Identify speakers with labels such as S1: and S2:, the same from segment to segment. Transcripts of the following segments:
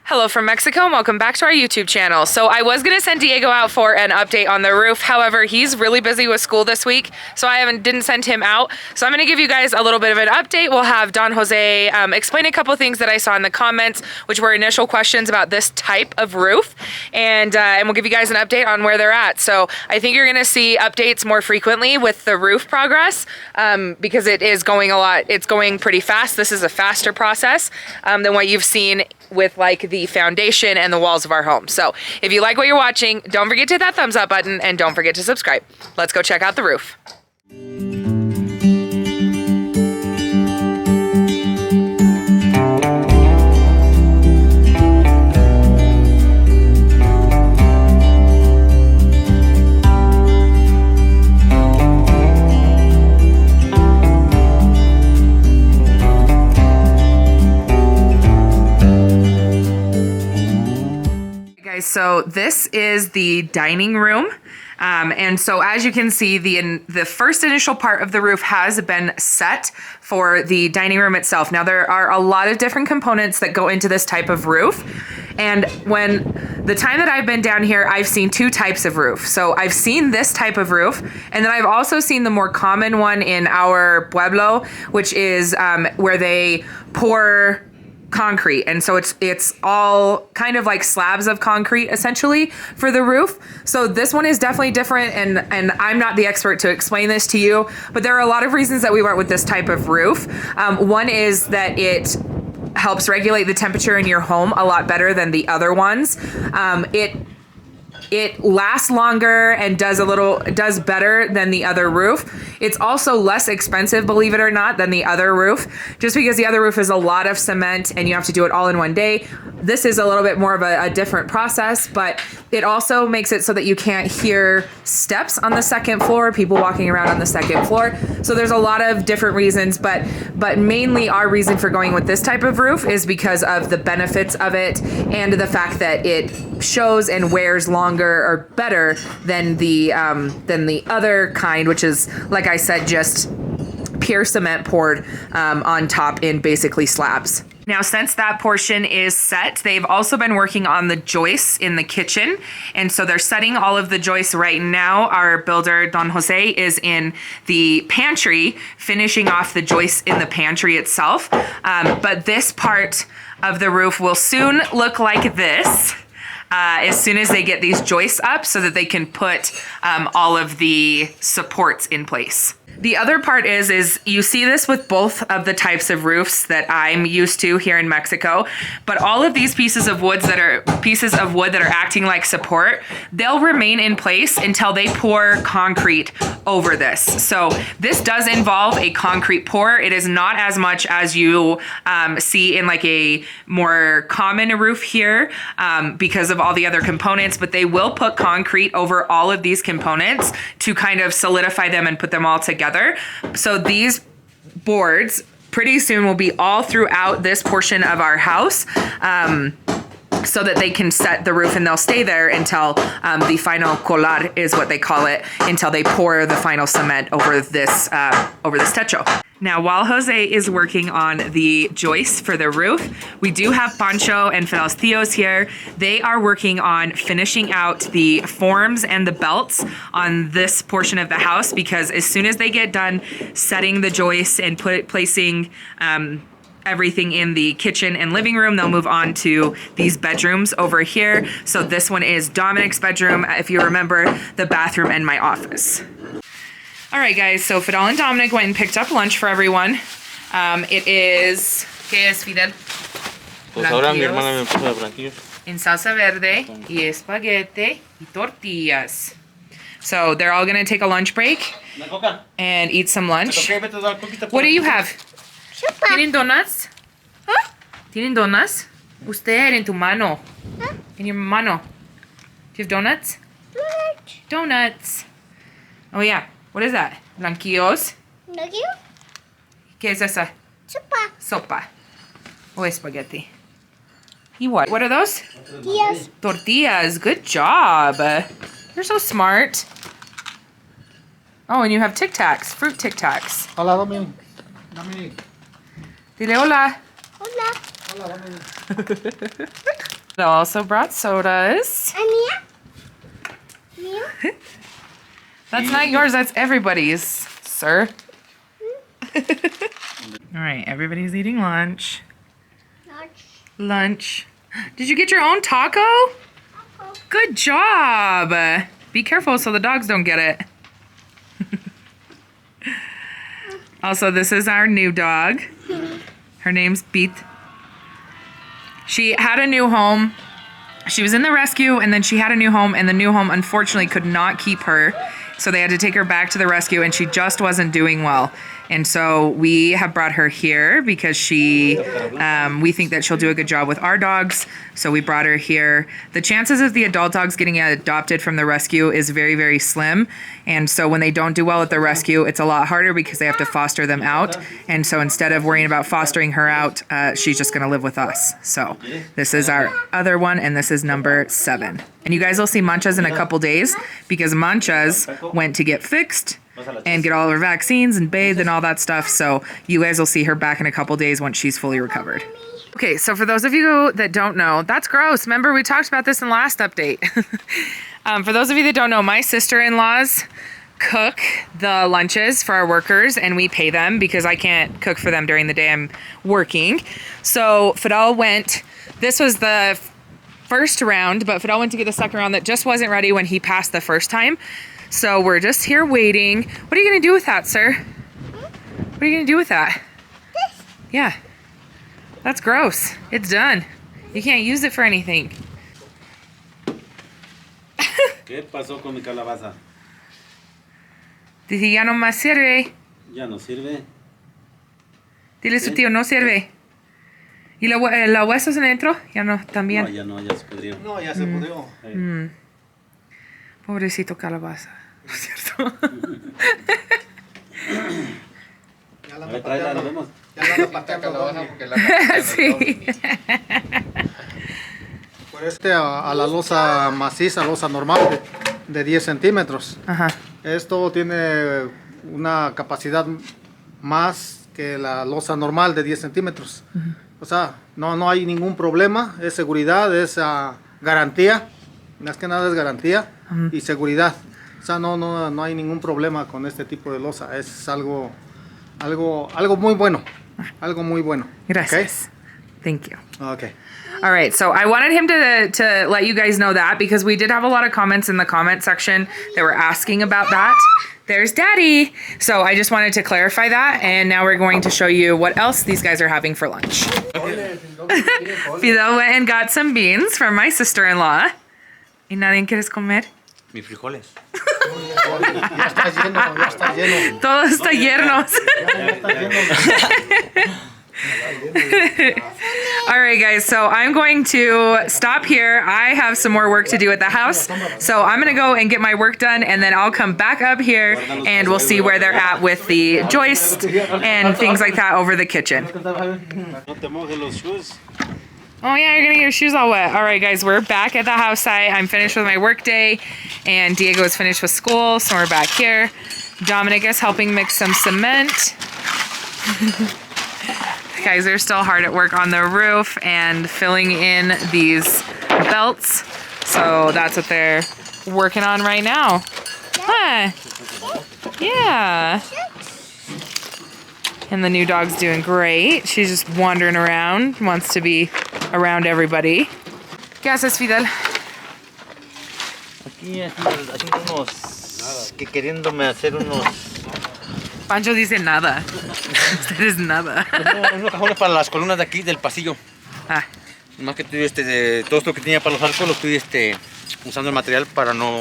S1: Hello from Mexico and welcome back to our YouTube channel. So I was gonna send Diego out for an update on the roof. However, he's really busy with school this week, so I didn't send him out. So I'm gonna give you guys a little bit of an update. We'll have Don Jose explain a couple things that I saw in the comments, which were initial questions about this type of roof. And we'll give you guys an update on where they're at. So I think you're gonna see updates more frequently with the roof progress because it is going it's going pretty fast. This is a faster process than what you've seen with like the foundation and the walls of our home. So if you like what you're watching, don't forget to hit that thumbs up button and don't forget to subscribe. Let's go check out the roof. So this is the dining room. And so as you can see, the first initial part of the roof has been set for the dining room itself. Now there are a lot of different components that go into this type of roof. And when the time that I've been down here, I've seen two types of roof. So I've seen this type of roof, and then I've also seen the more common one in our pueblo, which is where they pour concrete, and so it's all kind of like slabs of concrete essentially for the roof. So this one is definitely different, and I'm not the expert to explain this to you, but there are a lot of reasons that we went with this type of roof. One is that it helps regulate the temperature in your home a lot better than the other ones. It lasts longer and does better than the other roof. It's also less expensive, believe it or not, than the other roof, just because the other roof is a lot of cement and you have to do it all in one day. This is a little bit more of a different process, but it also makes it so that you can't hear steps on the second floor, people walking around on the second floor. So there's a lot of different reasons, but mainly our reason for going with this type of roof is because of the benefits of it and the fact that it shows and wears longer or better than the other kind, which is, like I said, just pure cement poured on top in basically slabs. Now, since that portion is set, they've also been working on the joists in the kitchen. And so they're setting all of the joists right now. Our builder, Don Jose, is in the pantry, finishing off the joists in the pantry itself. But this part of the roof will soon look like this. As soon as they get these joists up so that they can put all of the supports in place. The other part is you see this with both of the types of roofs that I'm used to here in Mexico, but all of these pieces of wood that are acting like support, they'll remain in place until they pour concrete over this. So this does involve a concrete pour. It is not as much as you see in like a more common roof here because of all the other components, but they will put concrete over all of these components to kind of solidify them and put them all together. So these boards pretty soon will be all throughout this portion of our house so that they can set the roof, and they'll stay there until the final colar is what they call it, until they pour the final cement over this techo. Now, while Jose is working on the joists for the roof, we do have Pancho and Fidel's Tios here. They are working on finishing out the forms and the belts on this portion of the house, because as soon as they get done setting the joists and placing everything in the kitchen and living room, they'll move on to these bedrooms over here. So this one is Dominic's bedroom, if you remember, the bathroom, and my office. All right, guys, so Fidel and Dominic went and picked up lunch for everyone. It is, ¿qué es, Fidel?
S2: Pues ahora mi hermana me puso blanquillos.
S1: En salsa verde y espagueti y tortillas. So they're all gonna take a lunch break and eat some lunch. What do you have? ¿Tienen donuts?
S3: ¿Ah?
S1: ¿Tienen donuts? Usted en tu mano.
S3: ¿Ah?
S1: In your mano. Do you have donuts? Donuts. Oh yeah. What is that? Blanquillos.
S3: ¿Blanquillo?
S1: ¿Qué es esa?
S3: Sopa.
S1: Sopa. O espagueti. Y what? What are those?
S3: Tortillas.
S1: Tortillas. Good job. You're so smart. Oh, and you have Tic Tacs. Fruit Tic Tacs.
S2: Hola, Dominic.
S1: Dile hola.
S3: Hola.
S2: Hola, Dominic.
S1: They also brought sodas.
S3: Mia? Mia?
S1: That's not yours, that's everybody's, sir. All right, everybody's eating lunch. Lunch. Did you get your own taco? Good job. Be careful so the dogs don't get it. Also, this is our new dog. Her name's Beat. She had a new home. She was in the rescue and then she had a new home, and the new home unfortunately could not keep her. So they had to take her back to the rescue, and she just wasn't doing well. And so we have brought her here because we think that she'll do a good job with our dogs. So we brought her here. The chances of the adult dogs getting adopted from the rescue is very, very slim. And so when they don't do well at the rescue, it's a lot harder because they have to foster them out. And so instead of worrying about fostering her out, she's just going to live with us. So this is our other one, and this is number 7. And you guys will see Manchas in a couple days because Manchas went to get fixed and get all her vaccines and bathed and all that stuff. So you guys will see her back in a couple days once she's fully recovered. Okay, so for those of you that don't know, that's gross. Remember, we talked about this in the last update. For those of you that don't know, my sister-in-laws cook the lunches for our workers, and we pay them because I can't cook for them during the day I'm working. So Fidel went, this was the first round, but Fidel went to get the second round that just wasn't ready when he passed the first time. So we're just here waiting. What are you going to do with that, sir? What are you going to do with that? Yeah. That's gross. It's done. You can't use it for anything.
S4: ¿Qué pasó con mi calabaza?
S1: Dice, ya no más sirve.
S4: Ya no sirve.
S1: Dile a su tío, no sirve. ¿Y los huesos adentro? Ya no, también.
S4: No, ya no, ya se pudrió.
S5: No, ya se pudrió.
S1: Pobrecito calabaza. ¿No es cierto?
S5: Ya la
S4: A ver, tráela, lo vemos.
S5: Ya la anda pateando.
S1: Sí.
S5: Por a la losa maciza, losa normal de 10 centímetros.
S1: Ajá.
S5: Esto tiene una capacidad más que la losa normal de 10 centímetros. O sea, no hay ningún problema, es seguridad, es garantía. Más que nada es garantía y seguridad. O sea, no hay ningún problema con este tipo de losa. Es algo muy bueno. Algo muy bueno.
S1: Gracias. Thank you.
S5: Okay.
S1: All right, so I wanted him to let you guys know that because we did have a lot of comments in the comment section that were asking about that. There's Daddy. So I just wanted to clarify that, and now we're going to show you what else these guys are having for lunch. Fidel went and got some beans from my sister-in-law. ¿Y nadie quieres comer?
S2: Mis frijoles.
S5: Ya está lleno, ya está lleno.
S1: Todo está lleno. All right, guys, so I'm going to stop here. I have some more work to do at the house, so I'm going to go and get my work done, and then I'll come back up here, and we'll see where they're at with the joist and things like that over the kitchen.
S4: No te mojes los shoes.
S1: Oh yeah, you're gonna get your shoes all wet. All right, guys, we're back at the house site. I'm finished with my work day, and Diego is finished with school, so we're back here. Dominic is helping mix some cement. Guys, they're still hard at work on the roof and filling in these belts. So that's what they're working on right now. Huh? Yeah. And the new dog's doing great. She's just wandering around, wants to be around everybody. ¿Qué haces, Fidel?
S2: Aquí haciendo unos... Que queriéndome hacer unos...
S1: Pancho dice nada. Usted es nada.
S2: Unos cajones para las columnas de aquí del pasillo.
S1: Ah.
S2: Más que estoy, todo esto que tenía para los arcos lo estoy usando el material para no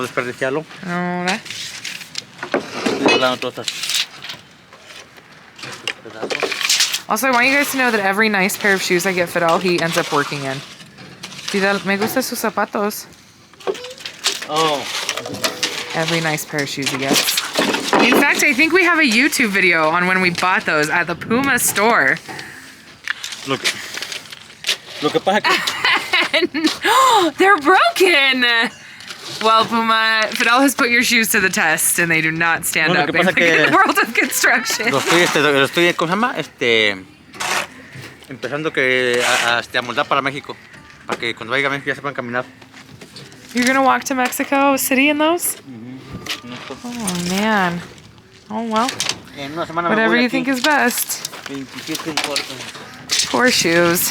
S2: desperdiciarlo.
S1: Ahora.
S2: Estoy arreglando todas estas.
S1: Also, I want you guys to know that every nice pair of shoes I get Fidel, he ends up working in. Fidel, me gustan sus zapatos.
S2: Oh.
S1: Every nice pair of shoes he gets. In fact, I think we have a YouTube video on when we bought those at the Puma store.
S2: Lo que pasa que...
S1: They're broken! Well, Puma, Fidel has put your shoes to the test, and they do not stand up in the world of construction.
S2: Lo estoy, ¿cómo se llama? Empezando a moldar para México. para que cuando vaya a México ya sepan caminar.
S1: You're gonna walk to Mexico City in those? Oh man. Oh well.
S2: En una semana me
S1: Whatever
S2: voy
S1: you
S2: aquí.
S1: think is best.
S2: 27 importa.
S1: Poor shoes.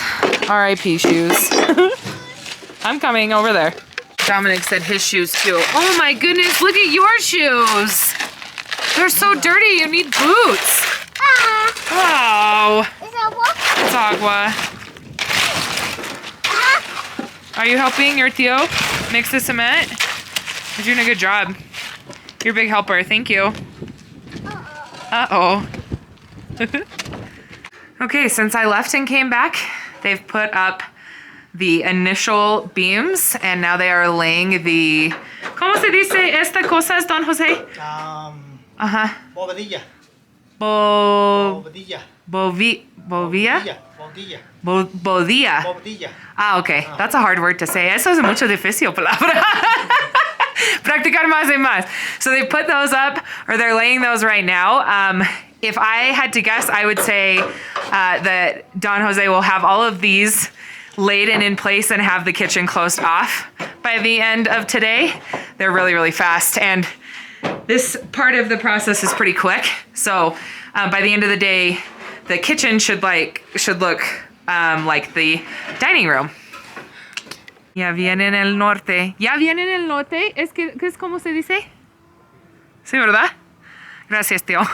S1: R.I.P. shoes. I'm coming over there. Dominic said his shoes too. Oh my goodness, look at your shoes. They're so dirty, you need boots. Oh,
S3: Is that what?
S1: it's agua. Are you helping your Theo mix the cement? You're doing a good job. You're a big helper, thank you. Uh-oh. Okay, since I left and came back, they've put up the initial beams and now they are laying the... ¿Cómo se dice esta cosa, Don Jose? Ajá.
S5: Bovedilla.
S1: Bovilla.
S5: Bodilla.
S1: Bodilla.
S5: Bovedilla.
S1: Ah, okay. That's a hard word to say. Eso es mucho difícil palabra. Practicar más y más. So they put those up, or they're laying those right now. If I had to guess, I would say that Don Jose will have all of these laid in place and have the kitchen closed off by the end of today. They're really, really fast. And this part of the process is pretty quick. So by the end of the day, the kitchen should look like the dining room. Ya viene el norte. Ya viene el norte. ¿Qué es como se dice? Sí, ¿verdad? Gracias, tío.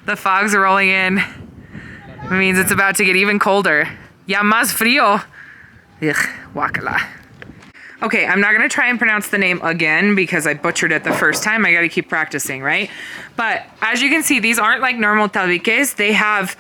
S1: The fog's rolling in. It means it's about to get even colder. Ya más frío. Ugh, guacala. Okay, I'm not gonna try and pronounce the name again because I butchered it the first time. I gotta keep practicing, right? But as you can see, these aren't like normal tabiques. They have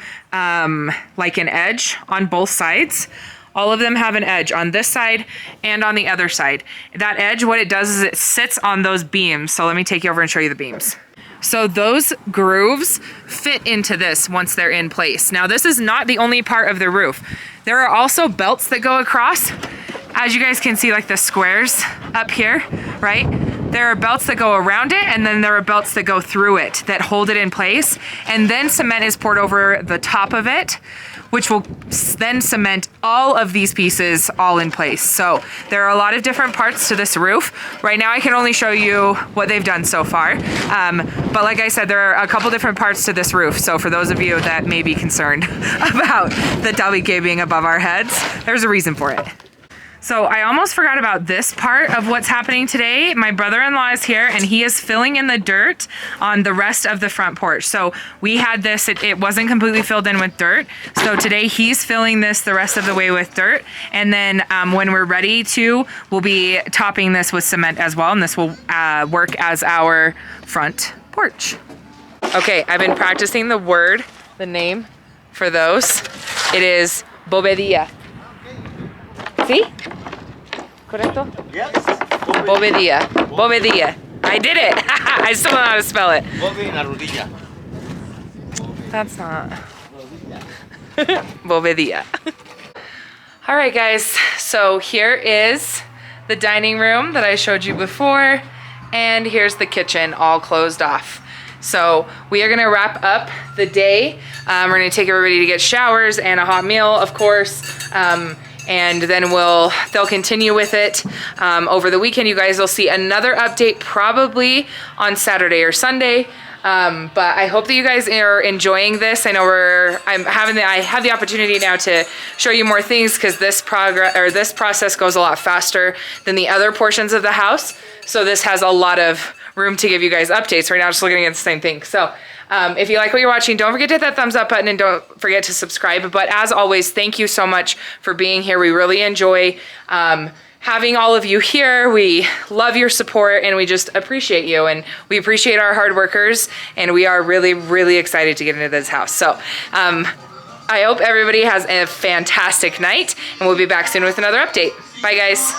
S1: like an edge on both sides. All of them have an edge on this side and on the other side. That edge, what it does is it sits on those beams. So let me take you over and show you the beams. So those grooves fit into this once they're in place. Now this is not the only part of the roof. There are also belts that go across. As you guys can see, like the squares up here, right? There are belts that go around it, and then there are belts that go through it that hold it in place. And then cement is poured over the top of it, which will then cement all of these pieces all in place. So there are a lot of different parts to this roof. Right now I can only show you what they've done so far. But like I said, there are a couple different parts to this roof. So for those of you that may be concerned about the tabique being above our heads, there's a reason for it. So I almost forgot about this part of what's happening today. My brother-in-law is here and he is filling in the dirt on the rest of the front porch. So we had this, it wasn't completely filled in with dirt. So today he's filling this the rest of the way with dirt. And then when we're ready to, we'll be topping this with cement as well. And this will work as our front porch. Okay, I've been practicing the word, the name for those. It is bovedilla. See? Correcto?
S2: Yes.
S1: Bovedilla. Bovedilla. I did it. I still don't know how to spell it.
S2: Bove en la rodilla.
S1: That's not. Bovedilla. All right, guys. So here is the dining room that I showed you before. And here's the kitchen all closed off. So we are gonna wrap up the day. We're gonna take everybody to get showers and a hot meal, of course. And then they'll continue with it over the weekend. You guys will see another update probably on Saturday or Sunday. But I hope that you guys are enjoying this. I know I have the opportunity now to show you more things because this process goes a lot faster than the other portions of the house. So this has a lot of room to give you guys updates. Right now, just looking at the same thing. So if you like what you're watching, don't forget to hit that thumbs up button and don't forget to subscribe. But as always, thank you so much for being here. We really enjoy having all of you here. We love your support and we just appreciate you, and we appreciate our hard workers, and we are really, really excited to get into this house. So I hope everybody has a fantastic night, and we'll be back soon with another update. Bye, guys.